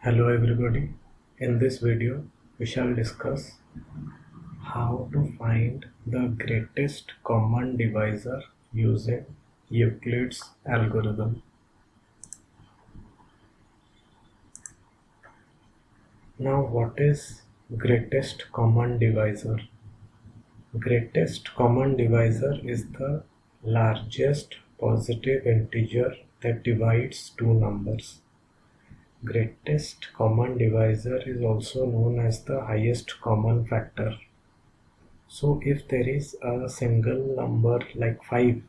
Hello everybody, in this video we shall discuss how to find the greatest common divisor using Euclid's algorithm. Now what is greatest common divisor? Greatest common divisor is the largest positive integer that divides two numbers. Greatest common divisor is also known as the highest common factor. So if there is a single number like 5,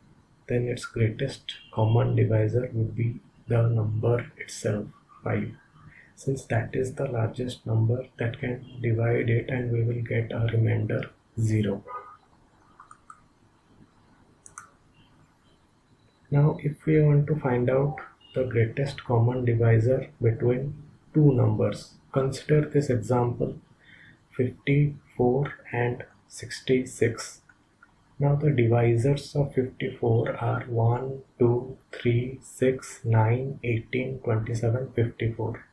then its greatest common divisor would be the number itself, 5, since that is the largest number that can divide it, and we will get a remainder 0. Now if we want to find out the greatest common divisor between two numbers, consider this example 54 and 66. Now the divisors of 54 are 1, 2, 3, 6, 9, 18, 27, 54.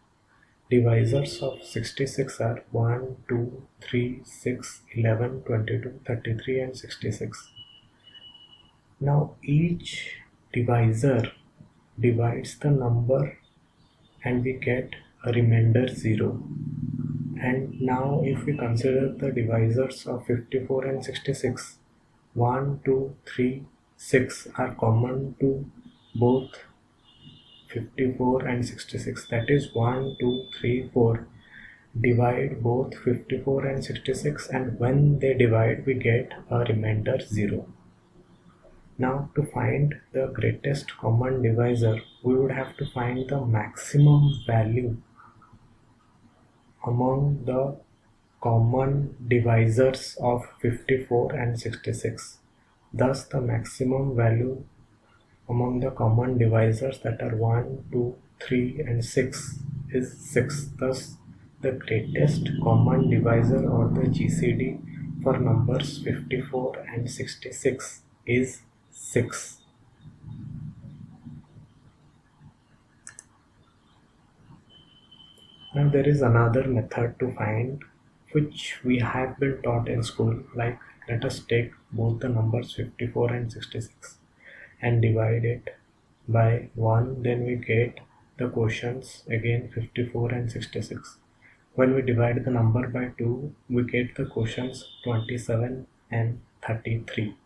Divisors of 66 are 1, 2, 3, 6, 11, 22, 33 and 66. Now each divisor divides the number and we get a remainder 0. And now if we consider the divisors of 54 and 66, 1, 2, 3, 6 are common to both 54 and 66. That is 1, 2, 3, 4 divide both 54 and 66, and when they divide we get a remainder 0. Now to find the greatest common divisor, we would have to find the maximum value among the common divisors of 54 and 66. Thus the maximum value among the common divisors, that are 1, 2, 3 and 6, is 6. Thus the greatest common divisor, or the GCD, for numbers 54 and 66 is 6. Now there is another method to find, which we have been taught in school. Like, let us take both the numbers 54 and 66 and divide it by 1, then we get the quotients again 54 and 66. When we divide the number by 2, we get the quotients 27 and 33.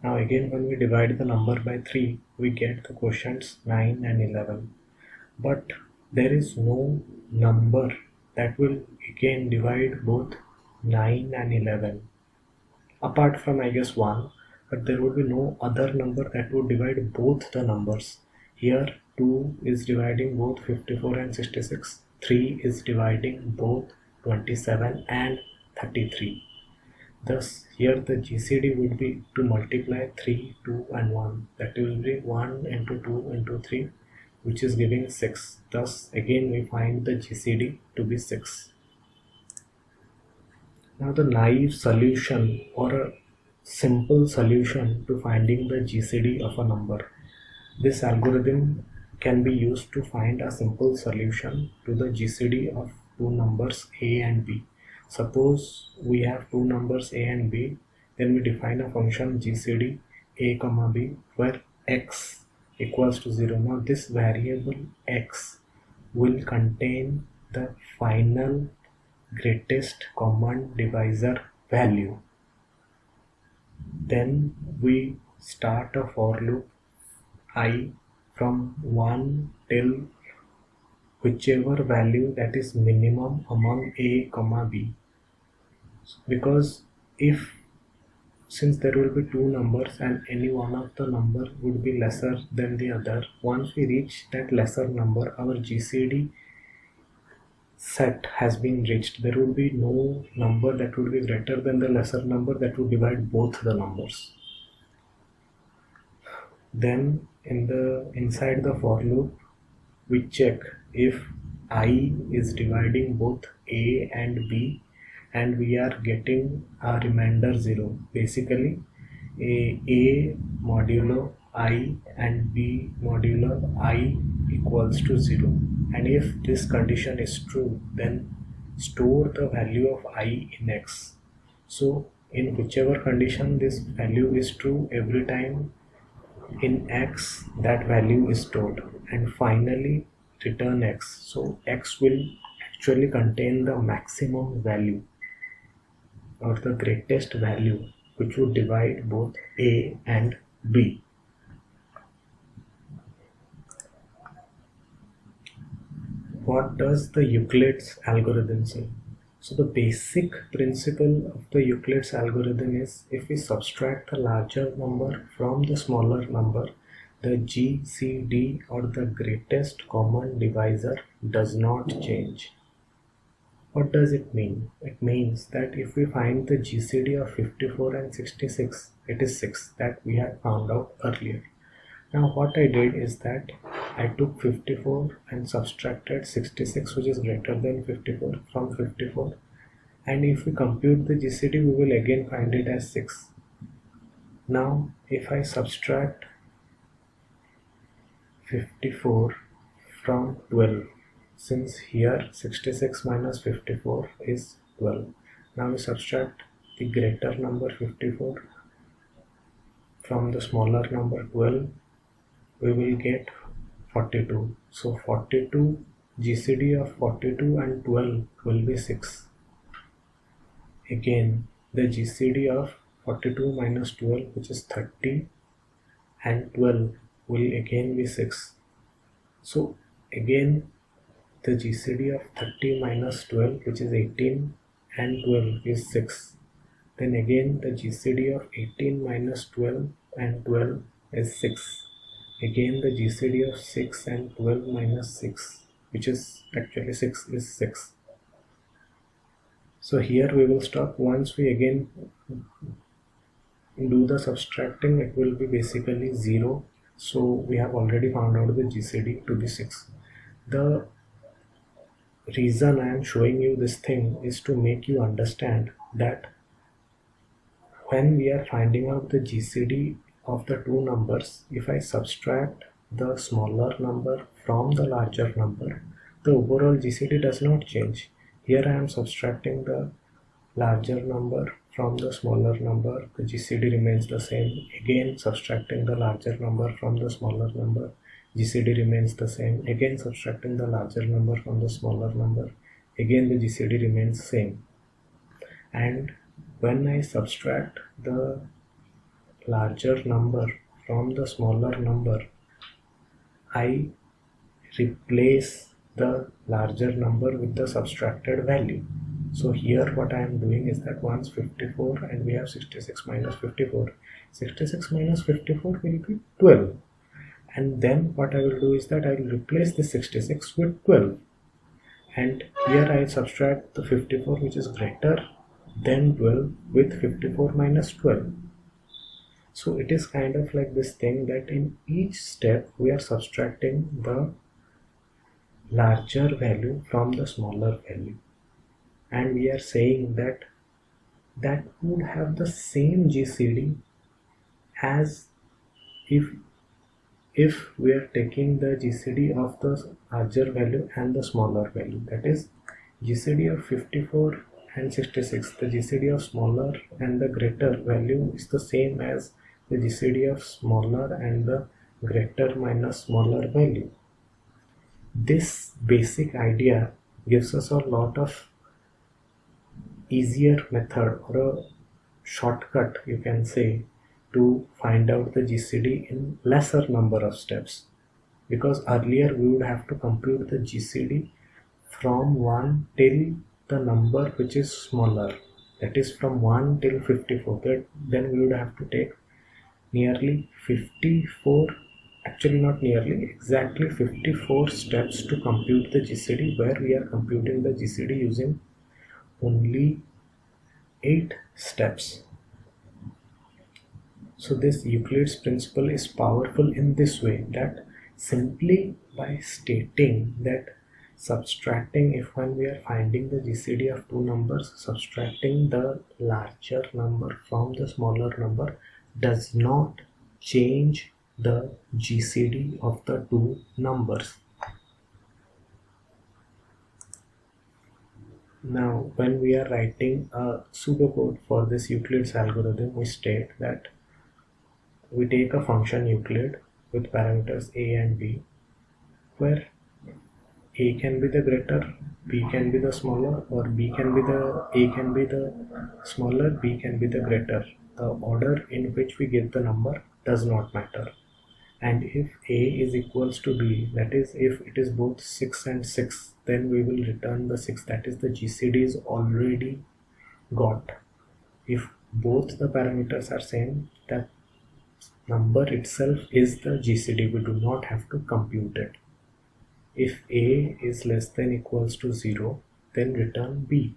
Now again when we divide the number by 3, we get the quotients 9 and 11. But there is no number that will again divide both 9 and 11, apart from, I guess, 1, but there would be no other number that would divide both the numbers. Here 2 is dividing both 54 and 66, 3 is dividing both 27 and 33. Thus here the GCD would be to multiply 3, 2 and 1. That will be 1 into 2 into 3, which is giving 6. Thus again we find the GCD to be 6. Now the naive solution, or a simple solution to finding the GCD of a number. This algorithm can be used to find a simple solution to the GCD of two numbers A and B. Suppose we have two numbers A and B, then we define a function GCD A comma B where x equals to 0. Now this variable x will contain the final greatest common divisor value. Then we start a for loop I from 1 till whichever value that is minimum among A comma B. Because since there will be two numbers and any one of the number would be lesser than the other, once we reach that lesser number, our GCD set has been reached. There will be no number that would be greater than the lesser number that would divide both the numbers. Then inside the for loop, we check if I is dividing both A and B, and we are getting a remainder 0. Basically A modulo I and B modulo I equals to 0. and if this condition is true, then store the value of I in X. So in whichever condition this value is true, every time in X that value is stored, and finally return X. So X will actually contain the maximum value or the greatest value which would divide both A and B. What does the Euclid's algorithm say? So the basic principle of the Euclid's algorithm is, if we subtract the larger number from the smaller number, the GCD or the greatest common divisor does not change. What does it mean? It means that if we find the GCD of 54 and 66, it is 6 that we had found out earlier. Now what I did is that I took 54 and subtracted 66, which is greater than 54, from 54, and if we compute the GCD, we will again find it as 6. Now if I subtract 54 from 12, since here 66 minus 54 is 12, now we subtract the greater number 54 from the smaller number 12, we will get 42. So 42, GCD of 42 and 12 will be 6. Again, the GCD of 42 minus 12, which is 30, and 12 will again be 6. So again, the GCD of 30 minus 12, which is 18, and 12 is 6. Then again, the GCD of 18 minus 12 and 12 is 6. Again, the GCD of 6 and 12 minus 6, which is actually 6, is 6. So here we will stop. Once we again do the subtracting, it will be basically 0. So we have already found out the GCD to be 6. The reason I am showing you this thing is to make you understand that when we are finding out the GCD of the two numbers, if I subtract the smaller number from the larger number, the overall GCD does not change. Here I am subtracting the larger number from the smaller number, the GCD remains the same. Again subtracting the larger number from the smaller number, GCD remains the same. Again subtracting the larger number from the smaller number, again the GCD remains same. And when I subtract the larger number from the smaller number, I replace the larger number with the subtracted value. So here what I am doing is that once 54 and we have 66 minus 54, 66 minus 54 will be 12, and then what I will do is that I will replace the 66 with 12, and here I subtract the 54, which is greater than 12, with 54 minus 12. So it is kind of like this thing that in each step we are subtracting the larger value from the smaller value, and we are saying that that would have the same GCD as if we are taking the GCD of the larger value and the smaller value, that is GCD of 54 and 66, the GCD of smaller and the greater value is the same as the GCD of smaller and the greater minus smaller value. This basic idea gives us a lot of easier method, or a shortcut you can say, to find out the GCD in lesser number of steps, because earlier we would have to compute the GCD from 1 till the number which is smaller, that is from 1 till 54. Then we would have to take nearly 54, actually not nearly, exactly 54 steps to compute the GCD, where we are computing the GCD using only 8 steps. So this Euclid's principle is powerful in this way, that simply by stating that subtracting, if when we are finding the GCD of two numbers, subtracting the larger number from the smaller number does not change the GCD of the two numbers. Now, when we are writing a pseudocode for this Euclid's algorithm, we state that we take a function Euclid with parameters a and b, where a can be the greater, b can be the smaller, or a can be the smaller, b can be the greater. The order in which we get the number does not matter. And if a is equals to b, that is if it is both 6 and 6, then we will return the 6, that is the GCD is already got. If both the parameters are same, that number itself is the GCD, we do not have to compute it. If a is less than equals to 0, then return b.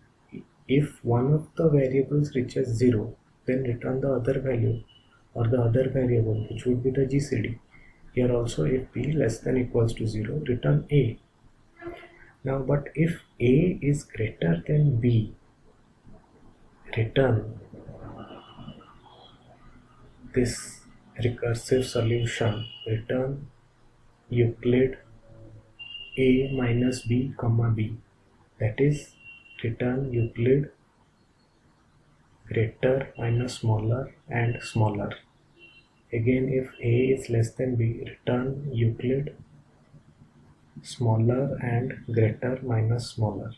If one of the variables reaches 0, then return the other value or the other variable, which would be the GCD. Here also, if b less than equals to 0, return a. Now, but if a is greater than b, return this recursive solution, return Euclid a minus b comma b, that is return Euclid greater minus smaller and smaller. Again, if a is less than b, return Euclid smaller and greater minus smaller.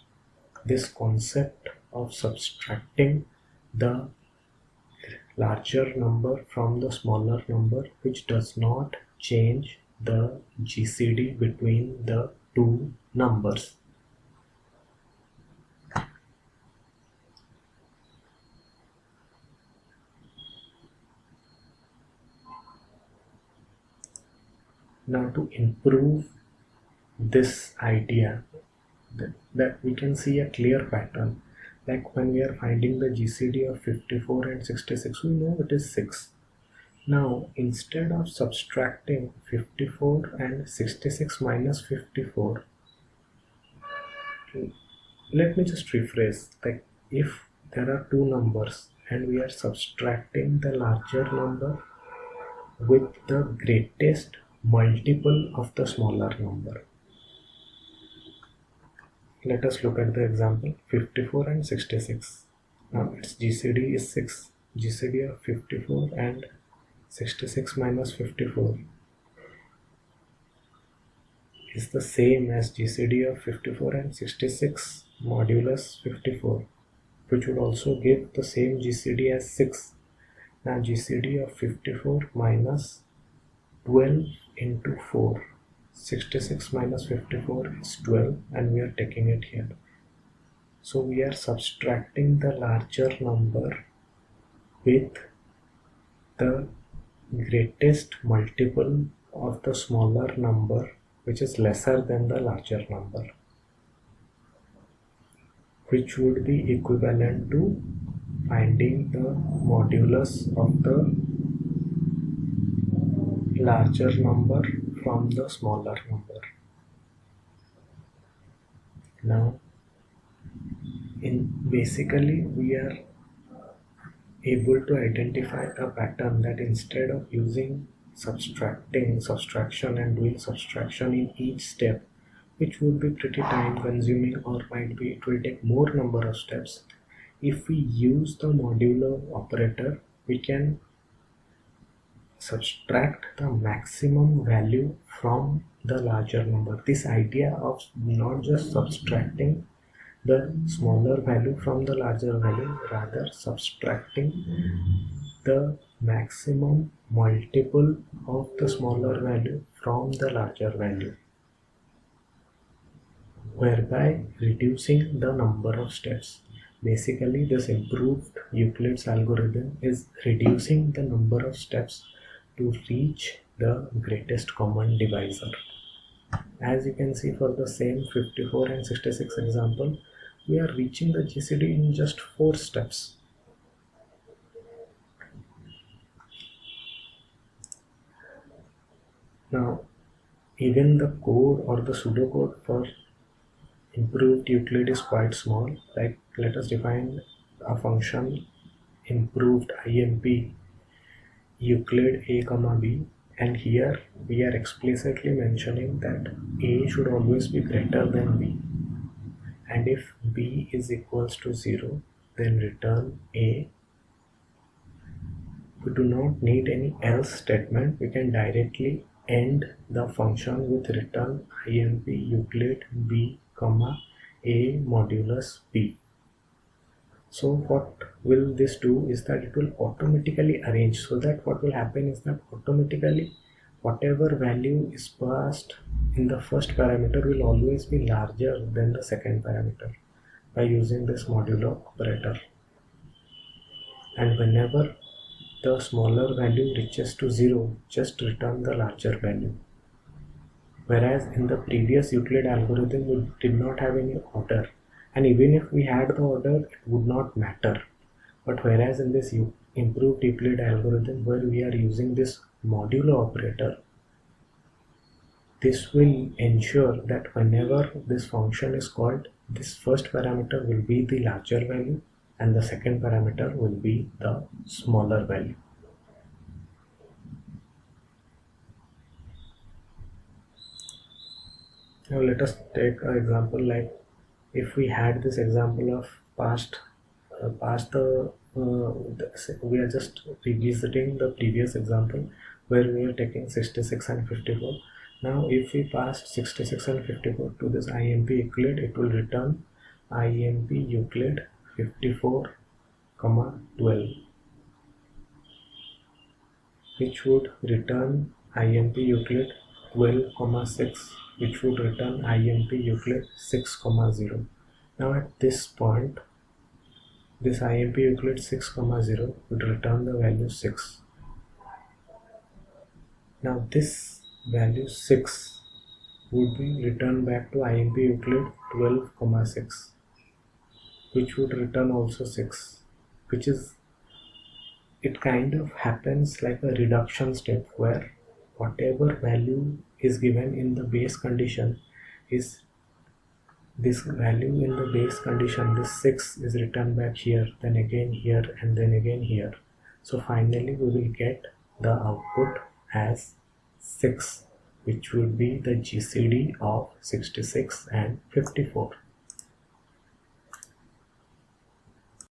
This concept of subtracting the larger number from the smaller number, which does not change the GCD between the two numbers. Now, to improve this idea, that we can see a clear pattern, like when we are finding the GCD of 54 and 66, we know it is 6. Now, instead of subtracting 54 and 66 minus 54, let me just rephrase, like if there are two numbers and we are subtracting the larger number with the greatest multiple of the smaller number. Let us look at the example 54 and 66. Now its GCD is 6. GCD of 54 and 66 minus 54 is the same as GCD of 54 and 66 modulus 54, which would also give the same GCD as 6. Now GCD of 54 minus 12 into 4. 66 minus 54 is 12, and we are taking it here. So we are subtracting the larger number with the greatest multiple of the smaller number, which is lesser than the larger number, which would be equivalent to finding the modulus of the larger number from the smaller number. Now, basically we are able to identify a pattern that instead of using subtraction and doing subtraction in each step, which would be pretty time consuming or might be it will take more number of steps, if we use the modulo operator, we can subtract the maximum value from the larger number. This idea of not just subtracting the smaller value from the larger value, rather subtracting the maximum multiple of the smaller value from the larger value, whereby reducing the number of steps. Basically, this improved Euclid's algorithm is reducing the number of steps to reach the greatest common divisor. As you can see, for the same 54 and 66 example, we are reaching the GCD in just 4 steps. Now, even the code or the pseudocode for improved Euclid is quite small. Like, let us define a function improved IMP Euclid a comma b, and here we are explicitly mentioning that a should always be greater than b, and if b is equals to 0, then return a. We do not need any else statement. We can directly end the function with return imp Euclid b comma a modulus b. So what will this do is that it will automatically arrange, so that what will happen is that automatically whatever value is passed in the first parameter will always be larger than the second parameter by using this modulo operator. And whenever the smaller value reaches to 0, just return the larger value. Whereas in the previous Euclid algorithm, we did not have any order, and even if we had the order, it would not matter. But whereas in this improved Euclid algorithm, where we are using this modulo operator, this will ensure that whenever this function is called, this first parameter will be the larger value and the second parameter will be the smaller value. Now let us take an example, like if we had this example of we are just revisiting the previous example where we are taking 66 and 54. Now if we passed 66 and 54 to this IMP Euclid, it will return IMP Euclid 54, 12, which would return IMP Euclid 12, 6, which would return IMP Euclid 6, 0. Now at this point, this IMP Euclid 6, 0 would return the value 6. Now this value 6 would be returned back to IMP Euclid 12, 6, which would return also 6, which is, it kind of happens like a reduction step where whatever value is given in the base condition is this value in the base condition. This 6 is returned back here, then again here, and then again here. So finally we will get the output as 6, which would be the GCD of 66 and 54.